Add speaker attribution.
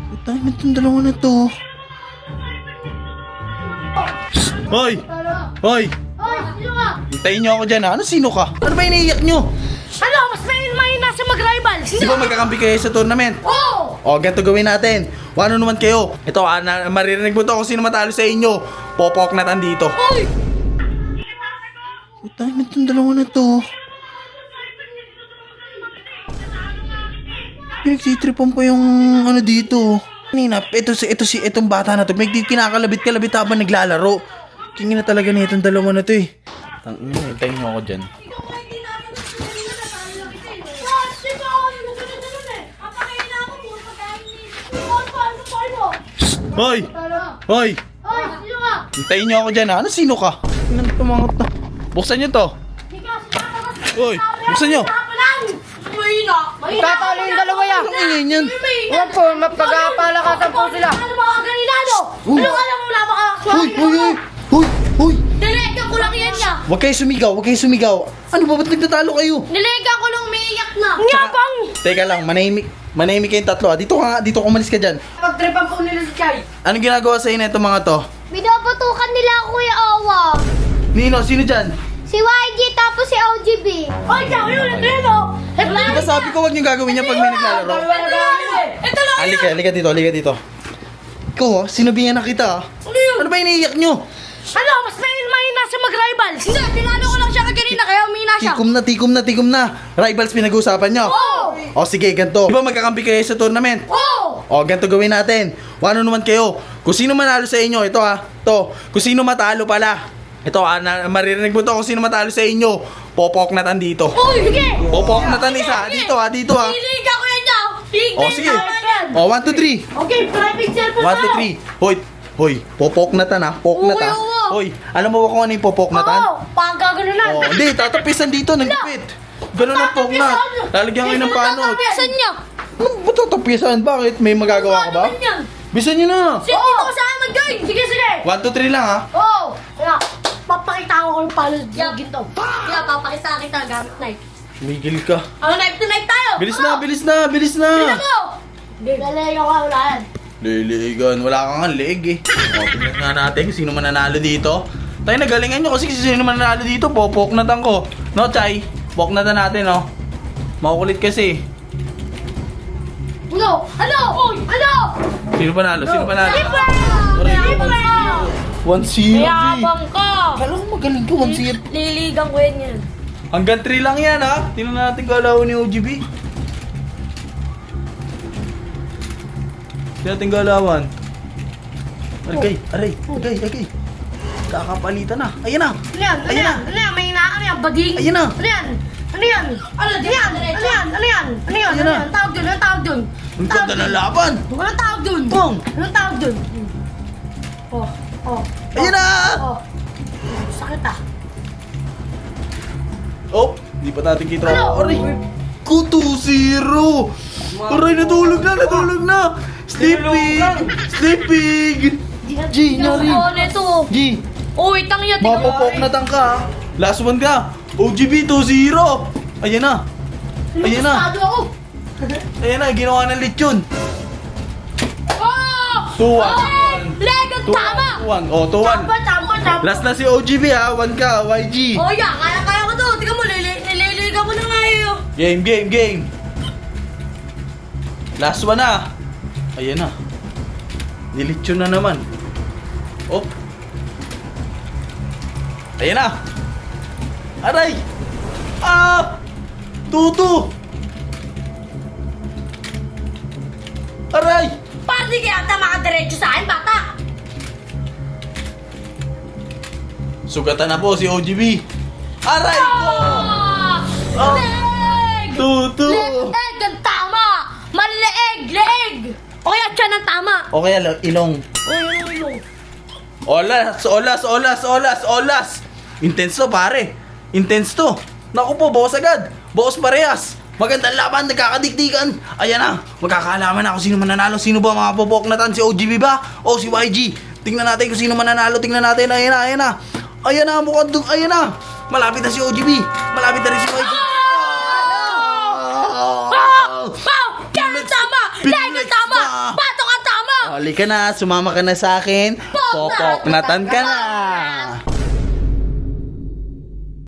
Speaker 1: Tayo na itong dalawa na to. Hoy! Hoy!
Speaker 2: Hoy, sino ka?
Speaker 1: Hintayin niyo ako dyan ha. Ano sino ka? Ano ba iniiyak niyo?
Speaker 2: Ano? Mas may nasa mag-rival.
Speaker 1: Di ba magkakampi kayo sa tournament?
Speaker 2: Oo!
Speaker 1: O, ganito gawin natin. Ano naman kayo? Ito, maririnig mo to kung sino matalo sa inyo. Popok na tan dito.
Speaker 2: Hoy!
Speaker 1: Tayo na itong dalawa na to. Pinagtitripan pa yung ano dito. Kanina, itong bata na to. May kinakalabit-kalabit habang naglalaro. Kingin na talaga na itong dalawa na to eh. Tangina, hintayin niyo ako dyan. Hoy! Hoy!
Speaker 2: Hoy, sino ka?
Speaker 1: Hintayin niyo ako dyan ha. Ano sino ka? Tingnan ko mga to. Buksan niyo to. Hoy! Buksan niyo.
Speaker 3: Tatalo yung dalawa yan.
Speaker 1: Ang ingay niyan.
Speaker 3: Huwag po, mapagpalakasan po sila.
Speaker 2: Ano mga ganilado? Ano ka lang wala baka
Speaker 1: Hoy! Hoy! Hoy! Hoy! Hoy!
Speaker 2: Nilega ko lang yan niya.
Speaker 1: Huwag kayo sumigaw. Huwag kayo sumigaw. Ano ba? Ba't nagtatalo kayo?
Speaker 2: Nilega ko lang umiiyak na. Nyabang!
Speaker 1: Teka lang. Manahimik kayong tatlo ha. Dito ka nga. Dito umalis ka dyan.
Speaker 3: Pagtripan po nila si Chay.
Speaker 1: Anong ginagawa sa inyo itong mga to?
Speaker 2: Binabutukan nila ako Kuya Awa.
Speaker 1: Nino, sino dyan?
Speaker 2: Si YG tapos si OGB. Ay, siya yun. Ito yun o.
Speaker 1: Di ba sabi ko huwag niyo gagawin niya pag may naglalaro?
Speaker 2: Ito lang.
Speaker 1: Halika dito. Ikaw ha? Sinabihan na kita ha? Ano ba iniiyak nyo?
Speaker 2: Ano? Mas may nasa mag-rival. Hindi, tinalo ko lang siya kaganina kaya umina siya.
Speaker 1: Tikom na. Rivals pinag-uusapan nyo.
Speaker 2: Oo!
Speaker 1: O sige, ganito. Di ba magkakampi kayo sa tournament?
Speaker 2: Oo!
Speaker 1: O, ganito gawin natin. Ano naman kayo? Kung sino manalo sa inyo, ito ha. Ito. Kung sino matalo pala. Ito ha, maririnig mo to kung sino matalo sa inyo. Popok na tan dito.
Speaker 2: Uy, sige!
Speaker 1: Popok na tan isa. Dito ha.
Speaker 2: Niliga ko yan daw.
Speaker 1: O, sige. O, 1, 2, 3.
Speaker 2: Okay, private cellphone
Speaker 1: 1, 2, 3. Hoy, popok na tan ha. Pok na ta.
Speaker 2: Oo.
Speaker 1: Hoy, alam mo ba kung ano yung popok na tan?
Speaker 2: Oo, pagkaganunan.
Speaker 1: Oh, hindi, tatapisan dito, nagpit. Ganun ang pok na. Lalagyan kayo ng panot.
Speaker 2: Saan niya?
Speaker 1: Ano ba tatapisan? Bakit? May magagawa ka ba?
Speaker 2: Ano yan?
Speaker 1: Bisan nyo na.
Speaker 2: Sige, dito ko sa akin mag-join. Sige, sige.
Speaker 1: 1, 2, 3 lang ha.
Speaker 2: Oo. Kaya, papakita ko kung paano ginto. Kaya, papakita kita gamit knife.
Speaker 1: Migil ka.
Speaker 2: Ano, knife to knife tayo?
Speaker 1: Bilis na.
Speaker 2: Tignan
Speaker 1: Ah.
Speaker 2: mo. Galero ka, wala yan.
Speaker 1: Liligan. Wala kang ang leeg eh. O, tingnan nga natin kung sino mananalo dito. Tayo, nagalingan nyo kasi sino mananalo dito. Popok na tan ko. No, Chay? Pok na tan natin, no? Makukulit kasi.
Speaker 2: Ano? Ano? Uy, ano?
Speaker 1: Sino panalo?
Speaker 2: Aray,
Speaker 1: 1-0.
Speaker 2: Mayabang ka.
Speaker 1: Kala ko magaling ka, 1-0.
Speaker 2: Liligang ko yan.
Speaker 1: Hanggang 3 lang yan ha. Tingnan natin galaw ni OGB. Tingnan natin galawan. Aray. Kakapalitan na. Ayan na.
Speaker 2: Ano yan? Ano
Speaker 1: Ayan
Speaker 2: yan?
Speaker 1: na.
Speaker 2: Ano yan? May hinaan ano yan? Bading?
Speaker 1: Ayan na.
Speaker 2: Ano yan? Ano yan? Ano yan? Ano yan? Ano yan? Ano yan? Ano yan?
Speaker 1: Ayan
Speaker 2: Ano
Speaker 1: na.
Speaker 2: yan? Tawag dun? Anong tawag dun?
Speaker 1: Ang ganda ng laban.
Speaker 2: Anong tawag dun?
Speaker 1: Bong.
Speaker 2: Anong tawag dun? Oh.
Speaker 1: Ayan na.
Speaker 2: Oh. Sakit ah.
Speaker 1: Oh, di pa natin kita.
Speaker 2: Ano?
Speaker 1: Aray. Ko 2-0. Aray, natulog na. Sleeping. G, nari.
Speaker 2: Oh, neto.
Speaker 1: G,
Speaker 2: Uy, tangya.
Speaker 1: mapopok na tang ka. Last one ka. OGB 2-0. Ayan na. Ayan na.
Speaker 2: Lumustado ako.
Speaker 1: Ayan na, ginawa ng lechon.
Speaker 2: Oh!
Speaker 1: 2-1.
Speaker 2: Leg, ang tama.
Speaker 1: 2-1. Oh, 2-1.
Speaker 2: Tama.
Speaker 1: Last na si OGB ha. 1 ka, YG.
Speaker 2: Oh, yeah. Kaya ko to. Tingnan mo, nililiga mo na nga yun.
Speaker 1: Game. Last one na. Ayan na. Nilitsyon na naman. Oh. Ayan na. Aray. 2-2. Aray.
Speaker 2: Paano di kaya ata makadiretso sa akin, bata?
Speaker 1: Sugatan na po si OGB. Aray ko. Oh.
Speaker 2: Leg!
Speaker 1: 2-2.
Speaker 2: Leeg ang tama! Leeg! O kaya tiyan ang tama.
Speaker 1: Okay, ilong. Olas. Intense to, pare. Intense to. Naku po, bawas agad. Bawas parehas. Magandang laban, nagkakadikdikan. Ayan na, magkakaalaman na kung sino mananalo. Sino ba mga popok na tan? Si OGB ba? O si YG? Tingnan natin kung sino mananalo. Tingnan natin, ayan na. Ayan na, mukhang ayan na. Malapit na si OGB. Malapit na rin si YG.
Speaker 2: Tiyan ang tama! Leeg ang tama! Patok ang
Speaker 1: Halika na, sumama ka na sa akin. Popoknatan ka na.